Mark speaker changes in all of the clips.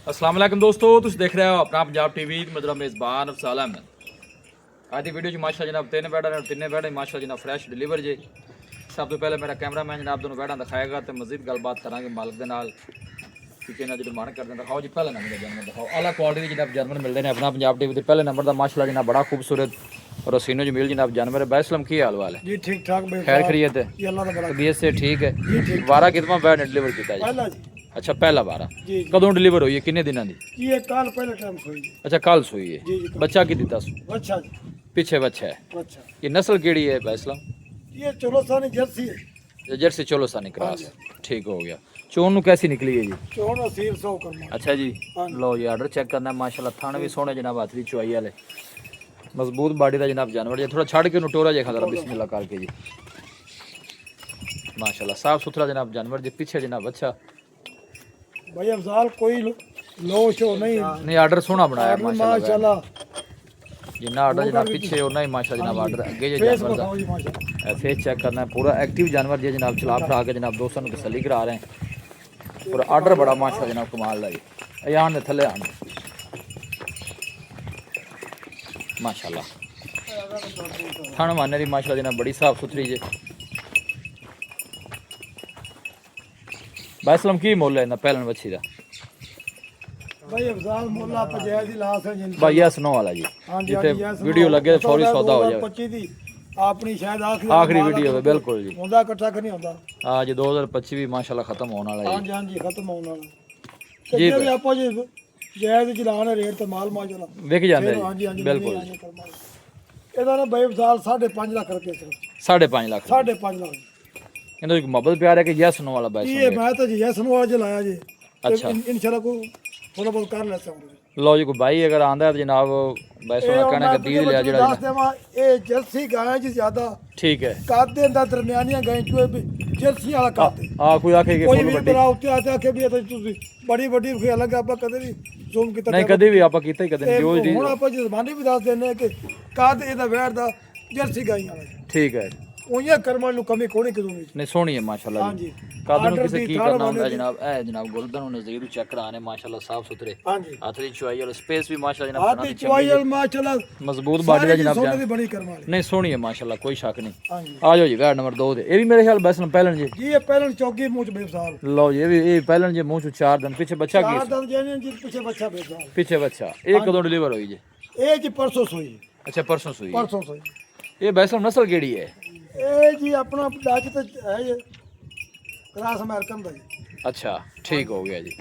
Speaker 1: अस्सलाम वालेकुम दोस्तों, तुम देख रहे हो अपना पंजाब टीवी। मेरा मेज़बान अफसाल अहमद। आज की वीडियो माशा जनाब तीन बैठा ने, तीन बैठे माशा जनाब फ्रैश डिलीवर जे। सब तो पहले मेरा कैमरामैन जनाब दोनों बैठा दिखाएगा तो मजीद गलबात करांगे मालिक के नाल कि इन्हें जो डिमांड करते हैं। दिखाओ जी पहले नंबर जानवर दिखाओ, आला क्वालिटी जनाब जानवर मिलते हैं अपना पंजाब टीवी। पहले नंबर का माशाल्लाह जनाब बड़ा खूबसूरत और रसीनो जमील जनाब जानवर है। बैसलम की हाल वाल है
Speaker 2: जी ठीक ठाक भाई
Speaker 1: खैर खरीत है, तबीयत से ठीक है। वारा कितना बैठ डिलीवर किया जी? अच्छा पहला वारा कदों डिलीवर हुई है, किन्ने दिनों की?
Speaker 2: ये कल पहले टाइम सोई जी।
Speaker 1: अच्छा कल सोई है।
Speaker 2: जी जी
Speaker 1: बच्चा की दिता सो?
Speaker 2: अच्छा जी
Speaker 1: पीछे बच्चा है।
Speaker 2: अच्छा
Speaker 1: ये नस्ल केड़ी है बैसलम?
Speaker 2: ये चोलोसानी जर्सी है।
Speaker 1: जर्सी चोलोसानी क्रॉस। ठीक हो गया। चोन नू कैसी निकली है जी?
Speaker 2: चोन असील 100 करना।
Speaker 1: अच्छा जी लो ये आर्डर चेक करना है माशाल्लाह। थाने भी सोने जनाब हाथ दी चुआई वाले मजबूत बाडी का जनाब जानवर जी। थोड़ा छड़ के टोरा जे खा बिस्मिल्लाह करके जी। माशाल्लाह साफ सुथरा जनाब जानवर जी। पीछे जनाब अच्छा
Speaker 2: भाई अफजाल कोई लो शो नहीं
Speaker 1: आर्डर सोना बनाया
Speaker 2: माशाल्लाह।
Speaker 1: जिन्ना आर्डर जनाब पीछे उतना ही माशाल्लाह जनाब आर्डर आगे जे
Speaker 2: फेस
Speaker 1: जानवर
Speaker 2: बताओ जी
Speaker 1: दा
Speaker 2: माशाल्लाह।
Speaker 1: फेस चेक करना है। पूरा एक्टिव जानवर जी जनाब। चला फिरा के जनाब दोस्तों को तसल्ली करा रहे हैं और आर्डर बड़ा माशाल्लाह जनाब कमाल दा जी। यान ने थले आन माशाल्लाह। थाना माने दी माशाल्लाह जनाब बड़ी साफ सुथरी जी। बैसलम की मोल है ना पहलन बच्ची दा?
Speaker 2: भाई अफजाल मोला पंजाब दी लाश है जिन
Speaker 1: भाई यस नो वाला जी।
Speaker 2: हां जी
Speaker 1: जिते वीडियो लगे तो फौरी सौदा हो जाए।
Speaker 2: 25 दी अपनी शायद
Speaker 1: आखिरी वीडियो है बिल्कुल जी।
Speaker 2: होंदा इकट्ठा नहीं होंदा
Speaker 1: हां जी 2025 भी माशाल्लाह खत्म होने वाला
Speaker 2: हां
Speaker 1: है
Speaker 2: जी हां जी खत्म होने वाला जी। भी आपो जी जायज चलाने रेट ते माल माशाल्लाह
Speaker 1: देख जांदे
Speaker 2: हां जी हां जी
Speaker 1: बिल्कुल।
Speaker 2: ਇਹਦਾ ਨਾ ਬਈ ਸਾਲ 5.5 ਲੱਖ ਰੁਪਏ ਸਿਰਫ
Speaker 1: 5.5 लाख
Speaker 2: 5.5 ਲੱਖ
Speaker 1: ਇਹਦਾ ਇੱਕ ਮੁਹੱਬਤ ਪਿਆਰ ਹੈ ਕਿ ਯਸ नो वाला बैस
Speaker 2: ਇਹ ਮੈਂ ਤਾਂ ਜੀ ਯਸ ਨੂੰ ਅੱਜ ਲਾਇਆ ਜੀ।
Speaker 1: अच्छा
Speaker 2: ਇਨਸ਼ਾਅੱਲਾ ਕੋ ਥੋੜਾ ਬਹੁਤ ਕਰ ਲੈ ਸਕੂੰਗਾ।
Speaker 1: लो जी कोई भाई अगर आंदा है तो जनाब बैस का कहना कि दीद लिया
Speaker 2: ਦੱਸ
Speaker 1: जड़ा
Speaker 2: ਦੇਵਾਂ ਇਹ ਜਰਸੀ ਗਾਂ ਜੀ ਜ਼ਿਆਦਾ
Speaker 1: ठीक है।
Speaker 2: ਕਾਦੇ ਦਾ ਦਰਮਿਆਨੀਆਂ ਗਾਂ ਚੋਂ ਜਰਸੀ ਵਾਲਾ ਕਾਦੇ
Speaker 1: हां कोई आखे कि
Speaker 2: ਕੋਈ
Speaker 1: फुल
Speaker 2: ਵੀ
Speaker 1: बड्डी
Speaker 2: ਬੜਾ ਉੱਤੇ ਆ ਕੇ ਵੀ ਇਹ ਤਾਂ ਤੁਸੀਂ ਬੜੀ ਵੱਡੀ ਖਿਆ ਲੱਗਾ ਆਪਾਂ ਕਦੇ ਵੀ ਜ਼ੂਮ ਕੀਤਾ
Speaker 1: नहीं कभी भी आपा कीता ही कदे नहीं जो जी
Speaker 2: ਹੁਣ ਆਪਾਂ ਜੀ ਜ਼ਬਾਨੀ ਵੀ ਦੱਸ ਦਿੰਦੇ ਕਿ ਕਾਦ ਇਹਦਾ ਵੈਰ ਦਾ ਜਰਸੀ ਗਾਂ ਵਾਲਾ
Speaker 1: ठीक है।
Speaker 2: ਉਹੀਆਂ ਕਰਮਾਂ ਨੂੰ ਕਮੀ ਕੋਣੀ ਕਿਦੋਂ ਨਹੀਂ।
Speaker 1: नहीं सोनी है माशाल्लाह
Speaker 2: हाँ
Speaker 1: जी।
Speaker 2: जी।
Speaker 1: कादू
Speaker 2: आर्डर
Speaker 1: किसे
Speaker 2: दी
Speaker 1: की
Speaker 2: थाल
Speaker 1: करना
Speaker 2: वाले
Speaker 1: होता है
Speaker 2: दी।
Speaker 1: जनाब ए जनाब गोल्डन नजदीक चेक कराने माशाल्लाह साफ सुथरे
Speaker 2: हाँ जी
Speaker 1: हाथ दी चुआई और स्पेस भी माशाल्लाह जनाब
Speaker 2: आती चुवाई और माशाल्लाह
Speaker 1: मजबूत बॉडी का जनाब
Speaker 2: सोने
Speaker 1: जान
Speaker 2: दी बड़ी करम वाली।
Speaker 1: नहीं सोनी है माशाल्लाह कोई शक नहीं।
Speaker 2: हाँ जी
Speaker 1: आ जाओ जी वैड नंबर 2 दे। ये भी मेरे ख्याल बैसन पहलन जी।
Speaker 2: जी ये पहले चौकी मुझ बेसाल
Speaker 1: लो जी ये पहलन जी मुंह चो 4 दिन पीछे बच्चा की
Speaker 2: चार दंद जाने जी पीछे बच्चा बेसाल
Speaker 1: पीछे बच्चा ये कदों डिलीवर हुई जी?
Speaker 2: ए जी परसों सोई
Speaker 1: अच्छा परसों सुई।
Speaker 2: परसों सोई
Speaker 1: ये बैसन नस्ल केड़ी है?
Speaker 2: ए जी अपना डाच तो है ये क्रास अमेरिकन दा जी।
Speaker 1: अच्छा ठीक हो गया जी।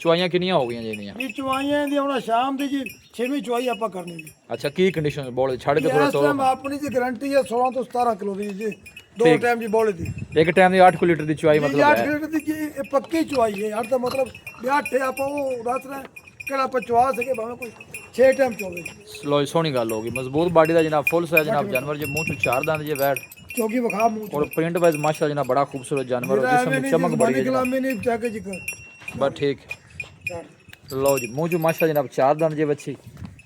Speaker 1: चुआइयां किनियां हो गई जी इनियां?
Speaker 2: ये चुवाइयां दी हुन शाम दी जी 6वीं चुवाई आपा करनी जी।
Speaker 1: अच्छा की कंडीशन बोल छड़ के थोड़ा
Speaker 2: इस
Speaker 1: तो
Speaker 2: टाइम अपनी जी गारंटी है 16 तो 17 किलो दी जी। दो
Speaker 1: ठीक।
Speaker 2: टाइम जी बोले दी
Speaker 1: एक टाइम दी 8 लीटर दी चुआई
Speaker 2: जी
Speaker 1: मतलब
Speaker 2: 8
Speaker 1: है।
Speaker 2: लीटर दी जी ये पक्की चुवाई है यार। तो मतलब ब्याह ठे आपा वो दस रहे केड़ा आपा चुवा सके भावे कोई 6 टाइम चोवे
Speaker 1: लो जी सोनी गल होगी। मजबूत बॉडी दा जनाब फुल साइज जनाब जानवर जे मुंह चो 4 दांत जे वैड
Speaker 2: चौकी बखा मुंह
Speaker 1: और प्रिंट वाइज माशाल्लाह जनाब बड़ा खूबसूरत जानवर और जिसम में चमक बड़ी है जनाब।
Speaker 2: में नहीं जाके जी कर
Speaker 1: बस ठीक। लो जी मुंह चो माशाल्लाह जनाब 4 दांत जे बच्ची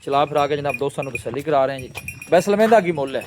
Speaker 1: चला फिरा के जनाब दोस्तों को तसल्ली करा रहे हैं जी। वैसे लमेंदा की मुੱਲ है?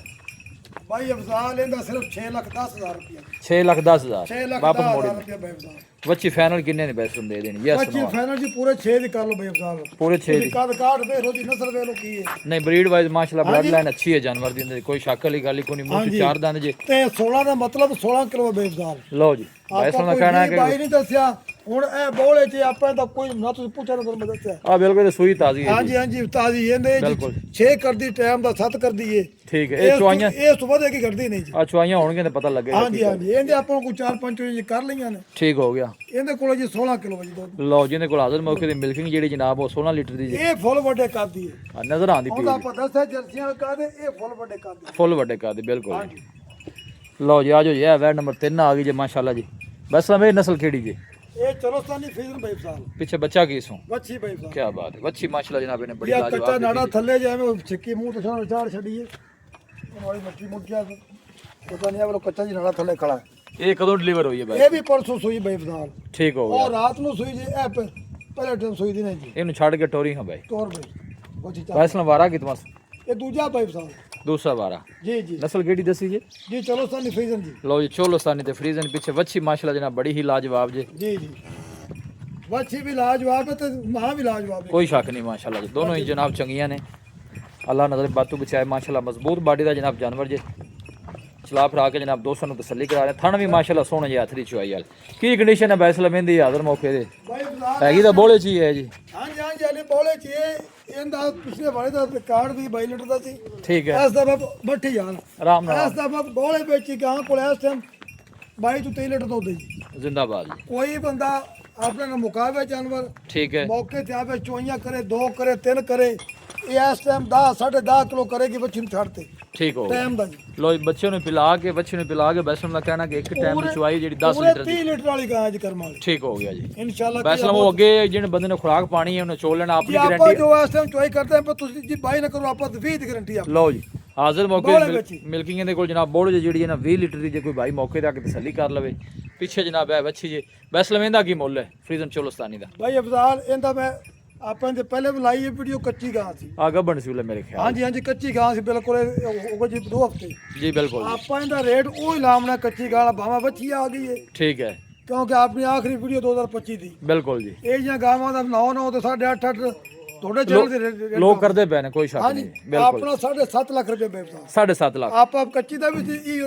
Speaker 2: भाई अफजाल इंदा सिर्फ 6,10,000 रुपया
Speaker 1: 6,10,000
Speaker 2: 6 लाख
Speaker 1: वापस
Speaker 2: 10,000
Speaker 1: मोड़ी
Speaker 2: रुपया भाई अफजाल।
Speaker 1: बच्ची फाइनल किन्ने ने बैस दे देनी? यस
Speaker 2: बच्ची
Speaker 1: नो
Speaker 2: फाइनल जी पूरे 6 दी कर लो भाई अफजाल।
Speaker 1: पूरे 6 दी
Speaker 2: काद काट दे रोजी नस्ल दे लो की है
Speaker 1: नहीं ब्रीड वाइज माशाल्लाह
Speaker 2: हाँ
Speaker 1: ब्लड
Speaker 2: जी।
Speaker 1: लाइन अच्छी है जानवर दी अंदर कोई शक वाली गल ही कोई नहीं। मुंह
Speaker 2: हाँ
Speaker 1: चो
Speaker 2: जी।
Speaker 1: 4 दांत जे
Speaker 2: ते 16 ਦਾ ਮਤਲਬ 16 ਕਿਲੋ ਭਾਈ ਅਫਜ਼ਾਲ।
Speaker 1: लो जी बैस
Speaker 2: ਆਪਾਂ
Speaker 1: का कहना है
Speaker 2: ਕੋਈ
Speaker 1: कि
Speaker 2: ਬਾਈ ਨਹੀਂ ਦੱਸਿਆ ਹੁਣ ਇਹ ਬੋਲੇ ਚ ਆਪਾਂ ਤਾਂ ਕੋਈ ਨਾ ਤੁਸੀਂ ਪੁੱਛਿਆ ਨਾ ਤੁਹਾਨੂੰ ਮੈਂ ਦੱਸਿਆ।
Speaker 1: आ बिल्कुल सुई ताजी है
Speaker 2: ਹਾਂਜੀ
Speaker 1: जी।
Speaker 2: ਹਾਂਜੀ ਉਸਤਾਦ ਜੀ ਇਹਦੇ
Speaker 1: ਬਿਲਕੁਲ।
Speaker 2: 6 ਕਰਦੀ ਟਾਈਮ ਦਾ 7 ਕਰਦੀ ਏ।
Speaker 1: ठीक है ये चुआइयां
Speaker 2: ਇਹ ਸੁਬਹ ਦੇ ਕੀ ਕਰਦੀ ਨਹੀਂ ਜੀ।
Speaker 1: आ चुआइयां होणगे तो पता लगेगा।
Speaker 2: ਹਾਂਜੀ ਹਾਂਜੀ ਇਹਦੇ ਆਪਾਂ ਨੂੰ ਕੋਈ 4-5 ਚੋਂ ਕਰ ਲਈਆਂ ਨੇ।
Speaker 1: ठीक हो गया।
Speaker 2: ਇਹਦੇ ਕੋਲ ਜੀ 16 ਕਿਲੋ ਜੀ ਦੁੱਧ।
Speaker 1: लो जिन्हें को हाजिर मौके दी मिल्किंग जेडी जनाब वो 16 लीटर दी जी
Speaker 2: ਇਹ ਫੁੱਲ ਵੱਡੇ ਕਰਦੀ ਏ।
Speaker 1: नजर आंदी
Speaker 2: ਉਹਦਾ
Speaker 1: पी
Speaker 2: ਆਪਾਂ ਦੱਸਿਆ ਜਰਸੀਆਂ ਕਾਦੇ ਇਹ ਫੁੱਲ ਵੱਡੇ ਕਰਦੀ।
Speaker 1: फुल वड्डे का दी बिल्कुल।
Speaker 2: ਹਾਂਜੀ
Speaker 1: लो जी आज ये वैड नंबर 3 आ गई जी माशाल्लाह जी। बस हमें नस्ल केड़ी जी?
Speaker 2: ਇਹ ਚਲੋਸਤਾਨੀ ਫੀਜ਼ਨ ਭਾਈ ਅਫਜ਼ਾਲ।
Speaker 1: पीछे बच्चा की सो
Speaker 2: ਵੱਛੀ ਭਾਈ ਅਫਜ਼ਾਲ।
Speaker 1: क्या बात है। बच्ची माशाल्लाह जनाब ने बड़ी
Speaker 2: ਇਹ ਕੱਚਾ
Speaker 1: लाजवाब
Speaker 2: ਨਾੜਾ
Speaker 1: दी।
Speaker 2: ਥੱਲੇ ਜਾਵੇਂ ਛਿੱਕੀ ਮੂੰਹ ਤੋਂ ਛਾੜ ਛਾੜ ਛੱਡੀਏ ਵਾਲੀ ਮੱਕੀ ਮੁੱਕਿਆ ਪਤਾ ਨਹੀਂ ਆ ਵਾਲਾ ਕੱਚਾ ਜੀ ਨਾੜਾ ਥੱਲੇ ਖੜਾ ਹੈ।
Speaker 1: ये कदों डिलीवर हुई है भाई?
Speaker 2: ਇਹ ਵੀ ਪਰਸੋਂ ਸੂਈ ਬਈ ਬਦਾਲ
Speaker 1: ठीक हो
Speaker 2: ਉਹ
Speaker 1: गया।
Speaker 2: ਰਾਤ ਨੂੰ ਸੂਈ ਜੀ ਇਹ ਪਹਿਲੇ ਟਾਈਮ ਸੂਈ ਦੀ ਨਹੀਂ ਜੀ
Speaker 1: इन्हें छाड़ के टोरी हां भाई।
Speaker 2: ਤੋਰ ਬਈ ਉਹ ਜੀ
Speaker 1: वैसे वारा कितना
Speaker 2: ਇਹ ਦੂਜਾ ਪਾਈਪ ਸਾਹਿਬ
Speaker 1: दूसरा वारा
Speaker 2: जी जी
Speaker 1: नस्ल केड़ी दसी जी?
Speaker 2: जी चलो सर फ्रीजन जी
Speaker 1: लो जी चोलोस्तानी ते फ्रीजन पीछे वच्छी माशाल्लाह जनाब बड़ी ही लाजवाब जी।
Speaker 2: जी जी ਬੱਚੀ ਵੀ ਲਾਜਵਾਬ ਹੈ ਤੇ ਮਾਂ ਵੀ ਲਾਜਵਾਬ ਹੈ।
Speaker 1: कोई शक नहीं माशाल्लाह जी, दोनों ही जनाब चंगियां ने, अल्लाह नजर बातों बचाए माशाल्लाह। मजबूत बाडी दा जनाब जानवर जे, चला फिरा के जनाब दोस्तों ਨੂੰ तसल्ली करा रहे। थन भी माशाल्लाह सोहने जे हथ दी चुआई वाल। की कंडीशन है बैसल मेहंदी हाਜ਼ਰ मौके दे?
Speaker 2: ਭਾਈ ਬਾਜ਼ਾਰ
Speaker 1: हैगी तो बोले ची है जी।
Speaker 2: ਹਾਂਜੀ ਹਾਂਜੀ ਹਲੇ ਬੋਲੇ ਚ ਇਹਦਾ ਪਿਛਲੇ ਵਾਲੇ ਦਾ ਰਿਕਾਰਡ ਵੀ 22 ਲੀਟਰ ਦਾ ਸੀ।
Speaker 1: ठीक है,
Speaker 2: ਇਸ ਦਾ ਮੈਂ ਬੱਠੀ ਜਾਨ
Speaker 1: आराम नाल
Speaker 2: ਇਸ ਦਾ ਮੈਂ ਬੋਲੇ ਵਿੱਚ ਹੀ ਗਾਂ ਕੋਲ ਇਸ ਟਾਈਮ 22 ਤੋਂ 23 ਲੀਟਰ ਦੁੱਧ ਹੈ ਜੀ।
Speaker 1: जिंदाबाद जी।
Speaker 2: ਕੋਈ ਬੰਦਾ ਆਪਣੇ ਨਾਲ ਮੁਕਾਵੇ ਜਾਨਵਰ
Speaker 1: ठीक है,
Speaker 2: ਮੌਕੇ ਤੇ ਆਵੇ ਚੋਈਆਂ ਕਰੇ 2 ਕਰੇ 3 ਕਰੇ ਇਹ ਇਸ ਟਾਈਮ 10 10.5 ਕਿਲੋ ਕਰੇਗੀ ਬੱਚੀ ਨੂੰ ਛੱਡ ਤੇ
Speaker 1: ठीक हो गया।
Speaker 2: ਟਾਈਮ ਦਾ ਜੀ।
Speaker 1: लो बच्चे ਨੂੰ ਪਿਲਾ ਕੇ ਬੱਚੇ ਨੂੰ ਪਿਲਾ ਕੇ ਬੈਸਲਮ ਦਾ ਕਹਿਣਾ ਕਿ ਇੱਕ ਟਾਈਮ ਦੀ ਚੁਆਈ ਜਿਹੜੀ 10
Speaker 2: ਪੂਰੇ
Speaker 1: ਲੀਟਰ
Speaker 2: 30
Speaker 1: ਦੀ।
Speaker 2: ਲੀਟਰ ਵਾਲੀ ਗਾਂ ਜੀ ਕਰਮ ਵਾਲੀ
Speaker 1: ਠੀਕ ਹੋ ਗਿਆ ਜੀ।
Speaker 2: ਇਨਸ਼ਾਅੱਲਾ
Speaker 1: ਬੈਸਲਮ ਉਹ ਅੱਗੇ ਜਿਹਨੇ ਬੰਦੇ ਨੇ ਖੁਰਾਕ ਪਾਣੀ ਹੈ ਉਹਨੇ ਚੋਲ ਲੈਣਾ, ਆਪਣੀ
Speaker 2: ਆਪਾਂ
Speaker 1: ਗਾਰੰਟੀ।
Speaker 2: ਜੋ ਇਸ ਟਾਈਮ ਚੋਈ ਕਰਦੇ ਆਪਾਂ ਤੁਸੀਂ ਜੀ ਬਾਈ ਨਾ ਕਰੋ ਆਪਾਂ 20 ਦੀ ਗਾਰੰਟੀ ਆ।
Speaker 1: ਲਓ ਜੀ ਹਾਜ਼ਰ ਮੌਕੇ
Speaker 2: ਬੋਲੇ ਵਿੱਚ ਹੀ।
Speaker 1: ਮਿਲਕਿੰਗ ਦੇ ਕੋਲ ਜਨਾਬ ਬੋੜ ਜਿਹੜੀ ਹੈ ਨਾ 20 ਲੀਟਰ ਦੀ, ਜੇ ਕੋਈ ਭਾਈ ਮੌਕੇ ਤੇ ਆ ਕੇ ਤਸੱਲੀ ਕਰ ਲਵੇ। ਪਿੱਛੇ ਜਨਾਬ ਹੈ ਵੱਛੀ ਜੀ ਬੈਸਲਮ ਇਹਦਾ ਕੀ ਮੁੱਲ ਹੈ ਫਰੀਜ਼ਨ ਚੋਲਸਤਾਨੀ ਦਾ?
Speaker 2: ਭਾਈ ਅਫਜ਼ਾਲ ਇਹਦਾ ਮੈਂ ਆਪਾਂ ਦੇ ਪਹਿਲੇ ਵੀ ਲਾਈ ਇਹ ਵੀਡੀਓ ਕੱਚੀ ਗਾਂ ਸੀ।
Speaker 1: ਆ ਗੱਬਣ ਸੀ ਉਹਲੇ ਮੇਰੇ ਖਿਆਲ।
Speaker 2: ਹਾਂਜੀ ਹਾਂਜੀ ਕੱਚੀ ਗਾਂ ਸੀ ਬਿਲਕੁਲ ਉਹ ਜੀ 2 ਹਫ਼ਤੇ।
Speaker 1: ਜੀ ਬਿਲਕੁਲ ਜੀ।
Speaker 2: ਆਪਾਂ ਇਹਦਾ ਰੇਟ ਉਹ ਹੀ ਲਾਉਣਾ ਕੱਚੀ ਗਾਂ ਭਾਵੇਂ ਵੱਛੀ ਆ ਗਈ ਹੈ
Speaker 1: ਠੀਕ ਹੈ,
Speaker 2: ਕਿਉਂਕਿ ਆਪਣੀ ਆਖਰੀ ਵੀਡੀਓ 2025 ਦੀ
Speaker 1: ਬਿਲਕੁਲ ਜੀ।
Speaker 2: ਇਹ ਜਿਹੀਆਂ ਗਾਵਾਂ ਦਾ 9 ਤੇ 8.5 ਤੁਹਾਡੇ ਚੈਨਲ ਦੇ ਰੇਟ
Speaker 1: ਲੋਕ ਕਰਦੇ ਪਏ ਨੇ, ਕੋਈ ਸ਼ੱਕ
Speaker 2: ਹਾਂਜੀ
Speaker 1: ਨਹੀਂ। ਬਿਲਕੁਲ
Speaker 2: ਆਪਣਾ 7.5 ਲੱਖ ਰੁਪਏ ਬੇਵਸਾ
Speaker 1: 7.5 ਲੱਖ।
Speaker 2: ਆਪਾਂ ਕੱਚੀ ਦਾ ਵੀ ਸੀ ਇਹ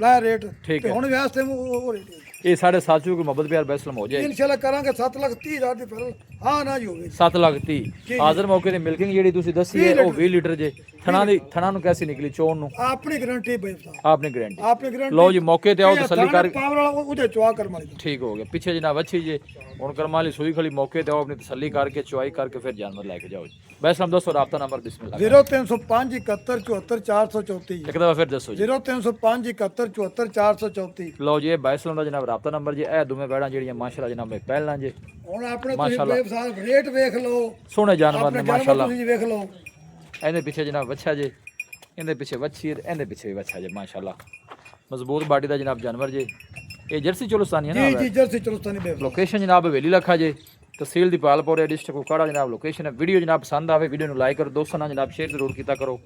Speaker 2: ਲਾਇਆ ਰੇਟ
Speaker 1: ਠੀਕ
Speaker 2: ਤੇ
Speaker 1: ਹੈ।
Speaker 2: ਹੁਣ ਵਿਆਹ ਤੇ ਉਹ ਰੇਟ ਹੈ।
Speaker 1: ਇਹ 7.5 ਕੋਈ ਮੁਹੱਬਤ ਪਿਆਰ ਬੈਸਲਮ ਹੋ ਜਾਏ।
Speaker 2: ਇਨਸ਼ਾਅੱਲਾ ਕਰਾਂਗੇ 7,30,000 ਦੀ ਫਿਰ ਹਾਂ ਨਾ ਜੀ ਹੋਵੇ।
Speaker 1: 7 ਲੱਖ 30 ਹਾਜ਼ਰ ਮੌਕੇ ਤੇ ਮਿਲਕਿੰਗ ਜਿਹੜੀ ਤੁਸੀਂ ਦੱਸੀ ਹੈ ਉਹ 20 ਲੀਟਰ ਜੇ। ਥਣਾ ਨੂੰ ਕੈਸੀ ਨਿਕਲੀ ਚੋਣ ਨੂੰ?
Speaker 2: ਆਪਣੀ ਗਾਰੰਟੀ ਬੇਵਸਾ
Speaker 1: ਆਪਣੀ ਗਾਰੰਟੀ।
Speaker 2: ਆਪਣੀ ਗਾਰੰਟੀ।
Speaker 1: ਲਓ ਜੀ ਮੌਕੇ ਤੇ ਆਓ ਤਸੱਲੀ ਕਰ।
Speaker 2: ਪਾਵਰ ਵਾਲਾ ਉਹਦੇ ਚੁਆ ਕਰ ਮਾਰੀ
Speaker 1: ਠੀਕ ਹੋ ਗਿਆ। ਪਿੱਛੇ ਜਨਾਬ ਅੱਛੀ ਜੇ ਹੁਣ ਕਰਮਾਂ ਵਾਲੀ ਸੂਈ ਖਲੀ ਮੌਕੇ ਤੇ ਆਓ ਆਪਣੀ ਤਸੱਲੀ ਕਰਕੇ ਚੁਆਈ ਕਰਕੇ ਫਿਰ ਜਾਨਵਰ ਲੈ ਕੇ ਜਾਓ ਜੀ। ਬੈਸਲਮ ਦੱਸੋ ਰਾਬਤਾ ਨੰਬਰ ਬਿਸਮਿਲ੍ਲਾ।
Speaker 2: 0305 71 74 434
Speaker 1: ਇੱਕ ਦਫਾ ਫਿਰ ਦੱਸੋ ਜੀ।
Speaker 2: 0305 71 74 434।
Speaker 1: ਲਓ ਜੀ ਇਹ ਬੈਸਲਮ ਦਾ ਜਨਾਬ ਰਾਬਤਾ ਨੰਬਰ ਜੀ। ਇਹ ਦੋਵੇਂ ਬੈੜਾਂ ਜਿਹੜੀਆਂ ਮਾਸ਼ਾਅੱਲਾ ਜਨਾਬ ਇਹ ਪਹਿਲਾਂ ਜੇ
Speaker 2: ਹੁਣ ਆਪਣੇ ਤੁਸੀਂ
Speaker 1: ਮਾਸ਼ਾਅੱਲਾ।
Speaker 2: ਬੇਵਸਾ ਰੇਟ ਵੇਖ ਲਓ,
Speaker 1: ਸੋਹਣੇ ਜਾਨਵਰ
Speaker 2: ਆਪਣੇ
Speaker 1: ਨੇ
Speaker 2: ਜਾਨਵਰ
Speaker 1: ਮਾਸ਼ਾਅੱਲਾ।
Speaker 2: ਤੁਸੀਂ ਵੇਖ ਲਓ।
Speaker 1: ਇਹਦੇ ਪਿੱਛੇ ਜਨਾਬ ਵੱਛਾ ਜੇ, ਇਹਦੇ ਪਿੱਛੇ ਵੱਛੀ ਹੈ, ਇਹਦੇ ਪਿੱਛੇ ਵੀ ਵੱਛਾ ਜੇ ਮਾਸ਼ਾਅੱਲਾ। ਮਜ਼ਬੂਤ ਬਾਡੀ ਦਾ ਜਨਾਬ ਜਾਨਵਰ ਜੇ। ਇਹ ਜਰਸੀ ਚੋਲਸਤਾਨੀ ਹੈ
Speaker 2: ਜੀ
Speaker 1: ਨਾ?
Speaker 2: ਜੀ ਜਰਸੀ ਚਲਸਤਾਨੀ ਬੇਵਸਾ।
Speaker 1: ਲੋਕੇਸ਼ਨ ਜਨਾਬ ਹਵੇਲੀ ਲੱਖਾ ਜੇ, ਤਹਿਸੀਲ ਦੀ ਪਾਲਪੁਰ ਡਿਸਟ੍ਰਿਕਟ ਕੋਕਾੜਾ ਜਨਾਬ ਲੋਕੇਸ਼ਨ ਹੈ। ਵੀਡੀਓ ਜਨਾਬ ਪਸੰਦ ਆਵੇ ਵੀਡੀਓ ਨੂੰ ਲਾਈਕ ਕਰੋ, ਦੋਸਤਾਂ ਨਾਲ ਜਨਾਬ ਸ਼ੇਅਰ ਜ਼ਰੂਰ ਕੀਤਾ ਕਰੋ।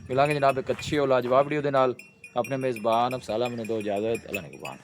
Speaker 1: ਮਿਲਾਂਗੇ ਜਨਾਬ ਇੱਕ ਅੱਛੀ ਔਰ ਲਾਜਵਾਬ ਵੀਡੀਓ ਦੇ ਨਾਲ। ਆਪਣੇ ਮੇਜ਼ਬਾਨ ਅਫਸਾਲਾ ਮੈਨੂੰ ਦੋ ਇਜਾਜ਼ਤ। ਅੱਲਾ ਨਿਗਹਬਾਨ।